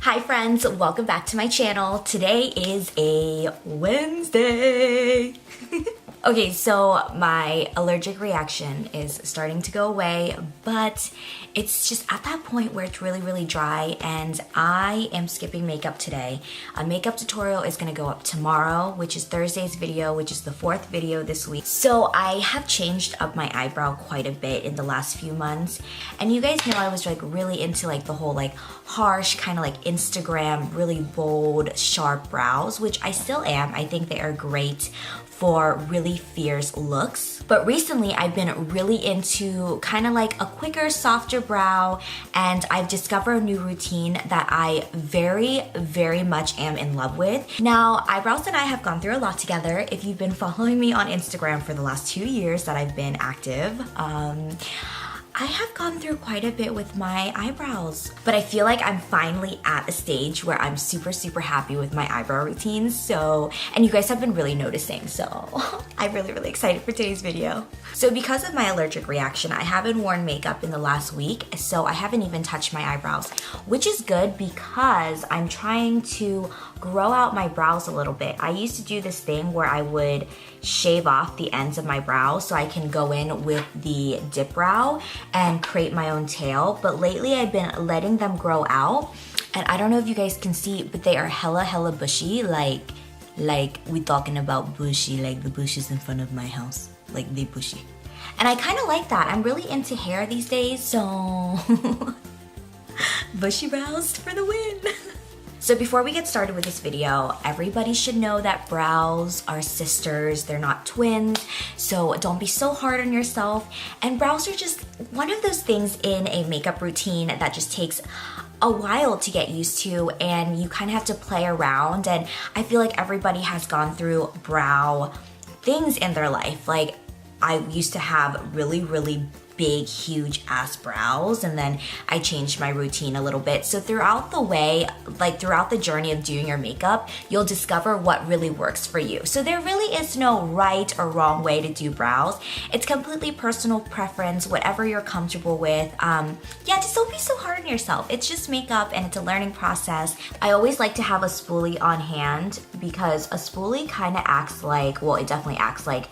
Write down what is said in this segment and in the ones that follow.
Hi friends, welcome back to my channel. Today is a Wednesday. Okay, so my allergic reaction is starting to go away, but it's just at that point where it's really dry and I am skipping makeup today. A makeup tutorial is gonna go up tomorrow, which is Thursday's video, which is the 4th video this week. So I have changed up my eyebrow quite a bit in the last few months. And you guys know I was like really into like the whole like harsh kind of like Instagram, really bold, sharp brows, which I still am. I think they are great for really fierce looks. But recently I've been really into kind of like a quicker, softer brow, and I've discovered a new routine that I very much am in love with. Now, Eyebrows and I have gone through a lot together. If you've been following me on Instagram for the last 2 years that I've been active, I have gone through quite a bit with my eyebrows, but I feel like I'm finally at a stage where I'm super happy with my eyebrow routines. So, and you guys have been really noticing, so I'm really excited for today's video. So because of my allergic reaction, I haven't worn makeup in the last week, so I haven't even touched my eyebrows, which is good because I'm trying to grow out my brows a little bit. I used to do this thing where I would shave off the ends of my brows so I can go in with the dip brow and create my own tail, but lately I've been letting them grow out, and I don't know if you guys can see, but they are hella bushy, like we talking about bushy, like the bushes in front of my house, like they bushy. And I kind of like that. I'm really into hair these days, so bushy brows for the win. So before we get started with this video, everybody should know that brows are sisters, they're not twins, so don't be so hard on yourself. And brows are just one of those things in a makeup routine that just takes a while to get used to, and you kind of have to play around. And I feel like everybody has gone through brow things in their life. Like, I used to have really big, huge ass brows, and then I changed my routine a little bit. So throughout the way, like throughout the journey of doing your makeup, you'll discover what really works for you. So there really is no right or wrong way to do brows. It's completely personal preference, whatever you're comfortable with. Yeah, just don't be so hard on yourself. It's just makeup and it's a learning process. I always like to have a spoolie on hand because a spoolie kind of acts like, well, it definitely acts like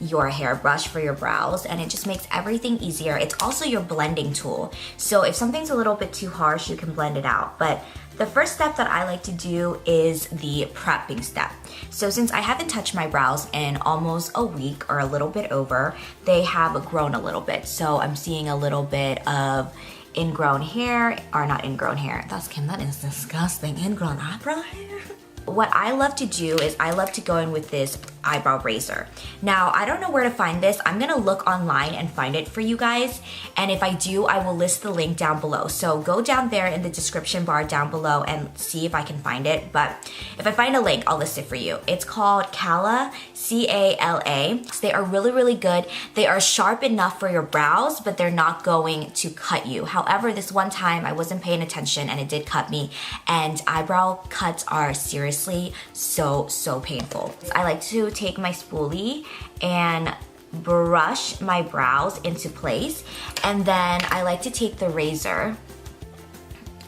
your hairbrush for your brows, and it just makes everything easier. It's also your blending tool. So if something's a little bit too harsh, you can blend it out. But the first step that I like to do is the prepping step. So since I haven't touched my brows in almost a week or a little bit over, they have grown a little bit. So I'm seeing a little bit of ingrown hair, or not ingrown hair. That's Kim, that is disgusting. Ingrown eyebrow hair. What I love to do is I love to go in with this eyebrow razor. Now, I don't know where to find this. I'm gonna look online and find it for you guys. And if I do, I will list the link down below. So go down there in the description bar down below and see if I can find it. But if I find a link, I'll list it for you. It's called Cala, C-A-L-A. So they are really good. They are sharp enough for your brows, but they're not going to cut you. However, this one time I wasn't paying attention and it did cut me. And eyebrow cuts are seriously so painful. I like to take my spoolie and brush my brows into place, and then I like to take the razor,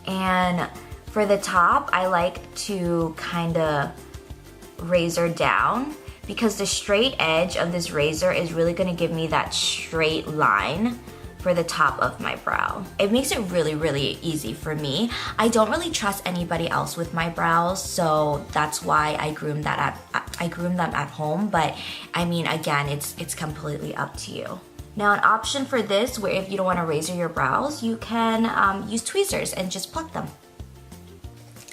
and for the top I like to kind of razor down because the straight edge of this razor is really going to give me that straight line for the top of my brow. It makes it really easy for me. I don't really trust anybody else with my brows, so that's why I groom them at home. But I mean, again, it's completely up to you. Now, an option for this, where if you don't want to razor your brows, you can use tweezers and just pluck them.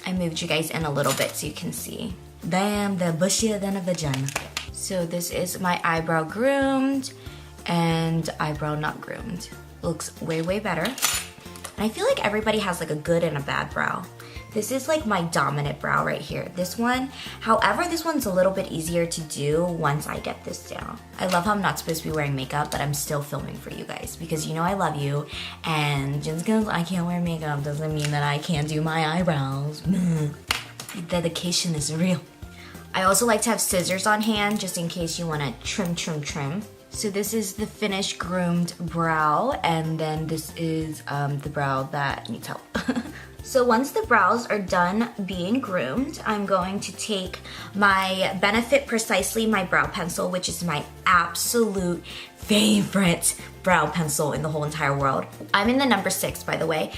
I moved you guys in a little bit so you can see. Bam, they're bushier than a vagina. So this is my eyebrow groomed and eyebrow not groomed. Looks way better. And I feel like everybody has like a good and a bad brow. This is like my dominant brow right here, this one. However, this one's a little bit easier to do once I get this down. I love how I'm not supposed to be wearing makeup, but I'm still filming for you guys because you know I love you, and just because I can't wear makeup doesn't mean that I can't do my eyebrows. Dedication is real. I also like to have scissors on hand just in case you want to trim. So this is the finished groomed brow, and then this is the brow that needs help. So once the brows are done being groomed, I'm going to take my Benefit Precisely My Brow Pencil, which is my absolute favorite brow pencil in the whole entire world. I'm in the number 6, by the way,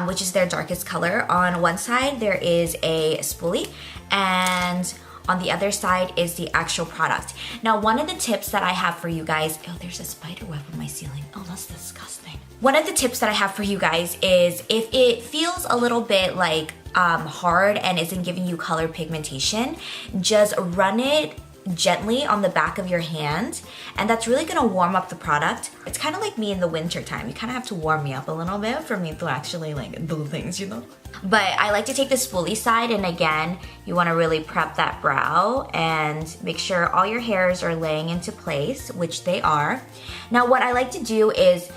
which is their darkest color. On one side, there is a spoolie, and on the other side is the actual product. Now, one of the tips that I have for you guys, oh, there's a spider web on my ceiling. Oh, that's disgusting. One of the tips that I have for you guys is if it feels a little bit like hard and isn't giving you color pigmentation, just run it gently on the back of your hand, and that's really gonna warm up the product. It's kind of like me in the winter time. You kind of have to warm me up a little bit for me to actually like do things, you know? But I like to take the spoolie side, and again, you wanna really prep that brow and make sure all your hairs are laying into place, which they are. Now, what I like to do is,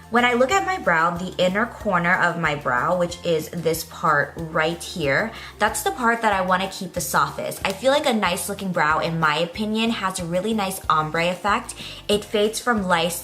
when I look at my brow, the inner corner of my brow, which is this part right here, that's the part that I want to keep the softest. I feel like a nice looking brow, in my opinion, has a really nice ombre effect. It fades from light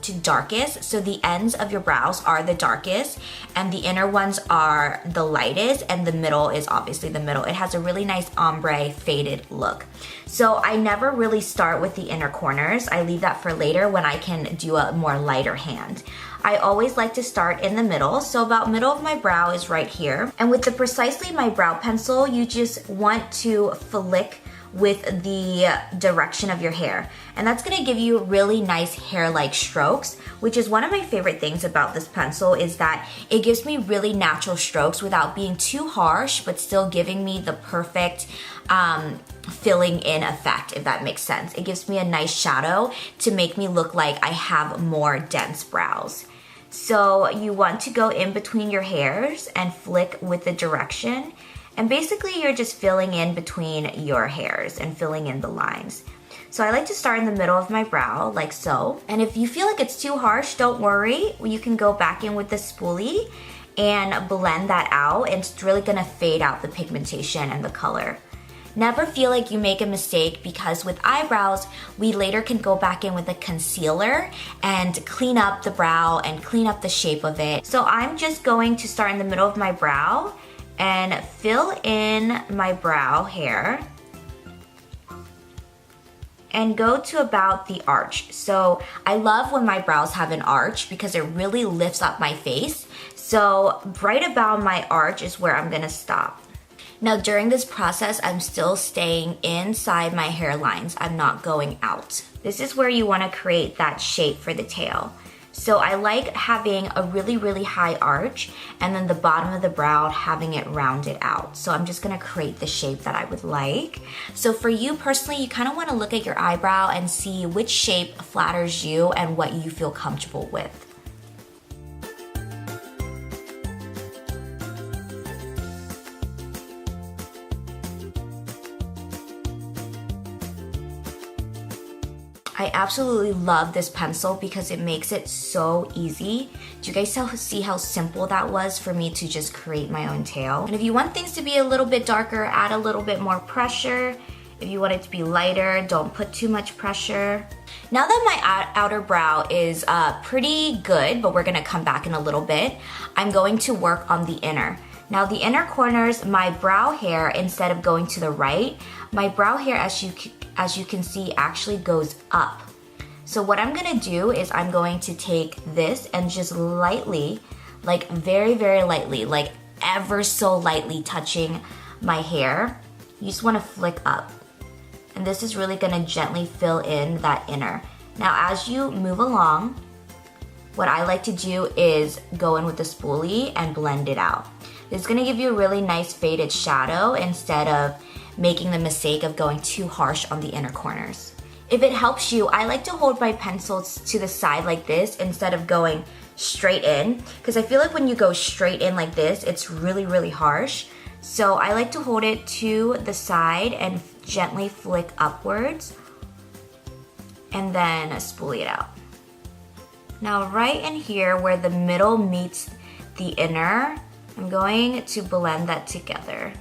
to darkest, so the ends of your brows are the darkest, and the inner ones are the lightest, and the middle is obviously the middle. It has a really nice ombre faded look. So I never really start with the inner corners. I leave that for later when I can do a more lighter hand. I always like to start in the middle, so about middle of my brow is right here. And with the Precisely My Brow Pencil, you just want to flick with the direction of your hair. And that's gonna give you really nice hair-like strokes, which is one of my favorite things about this pencil, is that it gives me really natural strokes without being too harsh, but still giving me the perfect filling in effect, if that makes sense. It gives me a nice shadow to make me look like I have more dense brows. So you want to go in between your hairs and flick with the direction. And basically you're just filling in between your hairs and filling in the lines. So I like to start in the middle of my brow, like so. And if you feel like it's too harsh, don't worry. You can go back in with the spoolie and blend that out, and it's really gonna fade out the pigmentation and the color. Never feel like you make a mistake, because with eyebrows, we later can go back in with a concealer and clean up the brow and clean up the shape of it. So I'm just going to start in the middle of my brow and fill in my brow hair and go to about the arch. So I love when my brows have an arch because it really lifts up my face. So right about my arch is where I'm gonna stop. Now during this process, I'm still staying inside my hairlines. I'm not going out. This is where you wanna create that shape for the tail. So I like having a really, really high arch, and then the bottom of the brow having it rounded out. So I'm just gonna create the shape that I would like. So for you personally, you kind of wanna look at your eyebrow and see which shape flatters you and what you feel comfortable with. I absolutely love this pencil because it makes it so easy. Do you guys see how simple that was for me to just create my own tail? And if you want things to be a little bit darker, add a little bit more pressure. If you want it to be lighter, don't put too much pressure. Now that my outer brow is pretty good, but we're gonna come back in a little bit, I'm going to work on the inner. Now the inner corners, my brow hair, instead of going to the right, my brow hair, as you can see, actually goes up. So what I'm gonna do is I'm going to take this and just lightly, like very, very lightly, like ever so lightly touching my hair, you just wanna flick up. And this is really gonna gently fill in that inner. Now as you move along, what I like to do is go in with the spoolie and blend it out. This is gonna give you a really nice faded shadow instead of making the mistake of going too harsh on the inner corners. If it helps you, I like to hold my pencils to the side like this instead of going straight in, because I feel like when you go straight in like this, it's really, really harsh. So I like to hold it to the side and gently flick upwards and then spoolie it out. Now right in here where the middle meets the inner, I'm going to blend that together.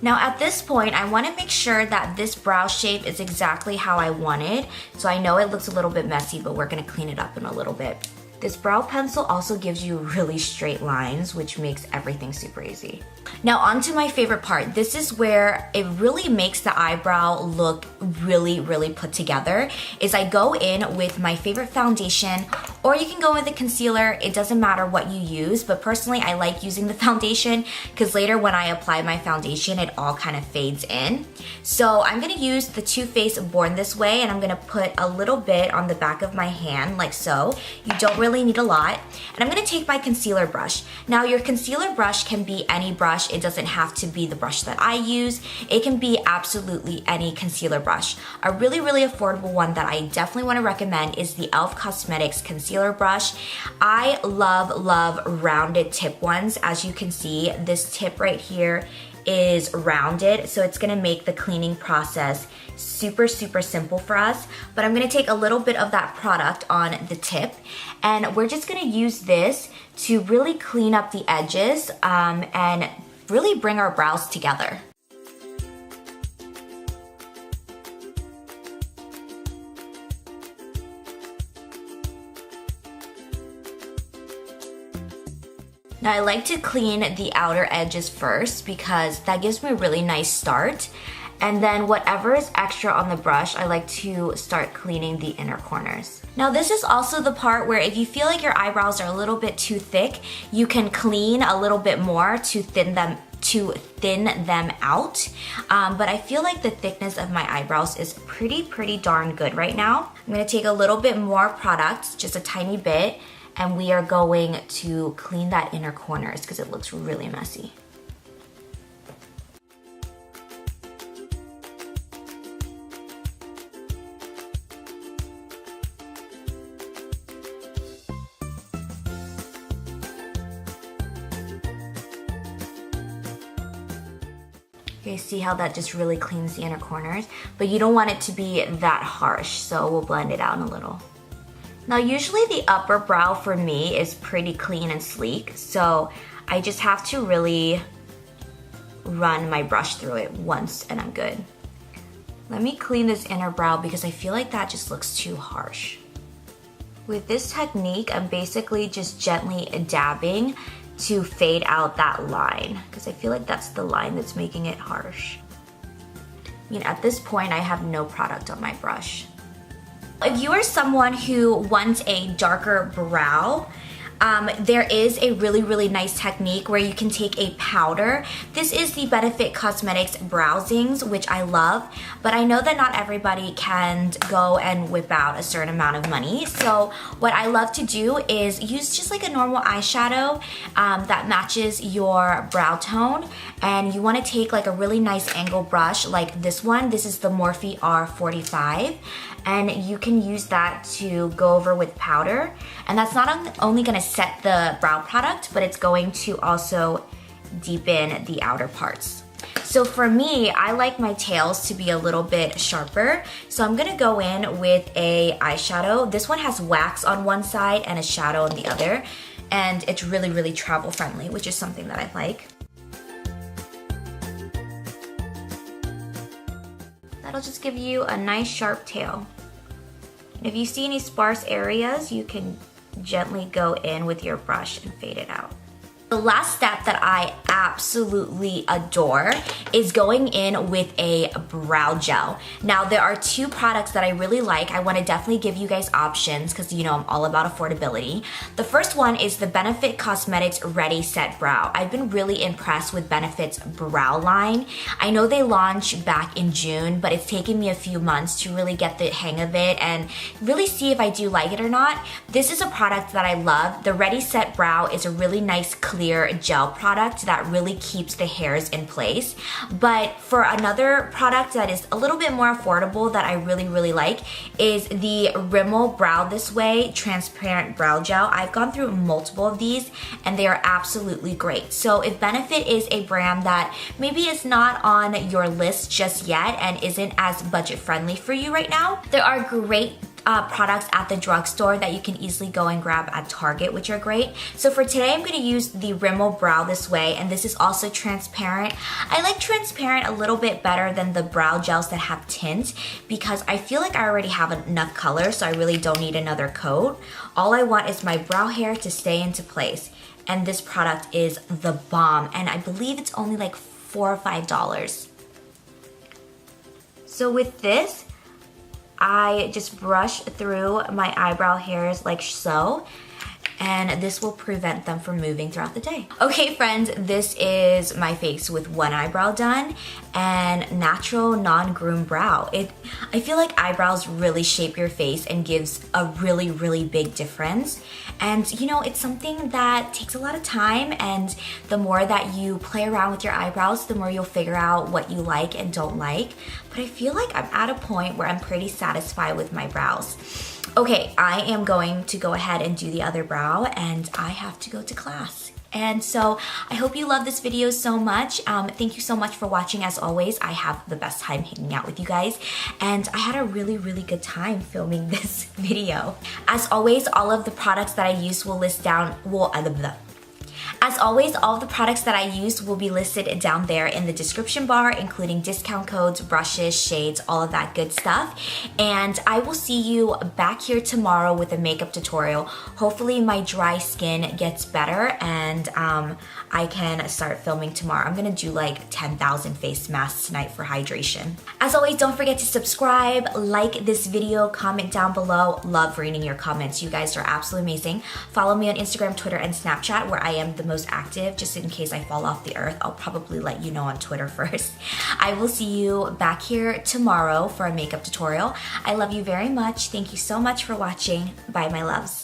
Now at this point, I want to make sure that this brow shape is exactly how I want it. So I know it looks a little bit messy, but we're going to clean it up in a little bit. This brow pencil also gives you really straight lines, which makes everything super easy. Now on to my favorite part. This is where it really makes the eyebrow look really, really put together, is I go in with my favorite foundation, or you can go with a concealer. It doesn't matter what you use, but personally I like using the foundation because later when I apply my foundation, it all kind of fades in. So I'm gonna use the Too Faced Born This Way, and I'm gonna put a little bit on the back of my hand like so. You don't really need a lot. And I'm gonna take my concealer brush. Now your concealer brush can be any brush. It doesn't have to be the brush that I use. It can be absolutely any concealer brush. A really, really affordable one that I definitely want to recommend is the e.l.f. Cosmetics concealer brush. I love rounded tip ones. As you can see, this tip right here is rounded, so it's gonna make the cleaning process super simple for us. But I'm gonna take a little bit of that product on the tip, and we're just gonna use this to really clean up the edges and really bring our brows together. Now I like to clean the outer edges first because that gives me a really nice start. And then whatever is extra on the brush, I like to start cleaning the inner corners. Now this is also the part where if you feel like your eyebrows are a little bit too thick, you can clean a little bit more to thin them out. But I feel like the thickness of my eyebrows is pretty darn good right now. I'm gonna take a little bit more product, just a tiny bit, and we are going to clean that inner corners because it looks really messy. Okay, see how that just really cleans the inner corners? But you don't want it to be that harsh, so we'll blend it out a little. Now usually the upper brow for me is pretty clean and sleek, so I just have to really run my brush through it once and I'm good. Let me clean this inner brow because I feel like that just looks too harsh. With this technique, I'm basically just gently dabbing to fade out that line because I feel like that's the line that's making it harsh. I mean, at this point, I have no product on my brush. If you are someone who wants a darker brow, there is a really nice technique where you can take a powder. This is the Benefit Cosmetics Browsings, which I love, but I know that not everybody can go and whip out a certain amount of money. So what I love to do is use just like a normal eyeshadow that matches your brow tone, and you want to take like a really nice angle brush like this one. This is the Morphe R45, and you can use that to go over with powder, and that's not only going to set the brow product, but it's going to also deepen the outer parts. So for me, I like my tails to be a little bit sharper, so I'm gonna go in with a eyeshadow. This one has wax on one side and a shadow on the other, and it's really travel friendly, which is something that I like. That'll just give you a nice sharp tail. And if you see any sparse areas, you can gently go in with your brush and fade it out. The last step that I absolutely adore is going in with a brow gel. Now there are two products that I really like. I want to definitely give you guys options because you know I'm all about affordability. The first one is the Benefit Cosmetics Ready Set Brow. I've been really impressed with Benefit's brow line. I know they launched back in June, but it's taken me a few months to really get the hang of it and really see if I do like it or not. This is a product that I love. The Ready Set Brow is a really nice clear gel product that really keeps the hairs in place. But for another product that is a little bit more affordable that I really like is the Rimmel Brow This Way Transparent Brow Gel. I've gone through multiple of these and they are absolutely great. So if Benefit is a brand that maybe is not on your list just yet and isn't as budget friendly for you right now, there are great products at the drugstore that you can easily go and grab at Target, which are great. So for today, I'm going to use the Rimmel Brow This Way, and this is also transparent. I like transparent a little bit better than the brow gels that have tint because I feel like I already have enough color, so I really don't need another coat. All I want is my brow hair to stay into place, and this product is the bomb, and I believe it's only like $4 or $5. So with this, I just brush through my eyebrow hairs like so, and this will prevent them from moving throughout the day. Okay friends, this is my face with one eyebrow done and natural non-groomed brow. I feel like eyebrows really shape your face and gives a really big difference. And you know, it's something that takes a lot of time, and the more that you play around with your eyebrows, the more you'll figure out what you like and don't like. But I feel like I'm at a point where I'm pretty satisfied with my brows. Okay, I am going to go ahead and do the other brow, and I have to go to class. And so I hope you love this video so much. Thank you so much for watching. As always, I have the best time hanging out with you guys, and I had a really good time filming this video. As always, all of the products that I use will list down, As always, all of the products that I used will be listed down there in the description bar, including discount codes, brushes, shades, all of that good stuff. And I will see you back here tomorrow with a makeup tutorial. Hopefully my dry skin gets better and I can start filming tomorrow. I'm gonna do like 10,000 face masks tonight for hydration. As always, don't forget to subscribe, like this video, comment down below. Love reading your comments. You guys are absolutely amazing. Follow me on Instagram, Twitter, and Snapchat, where I am the most active. Just in case I fall off the earth, I'll probably let you know on Twitter first. I will see you back here tomorrow for a makeup tutorial. I love you very much. Thank you so much for watching. Bye, my loves.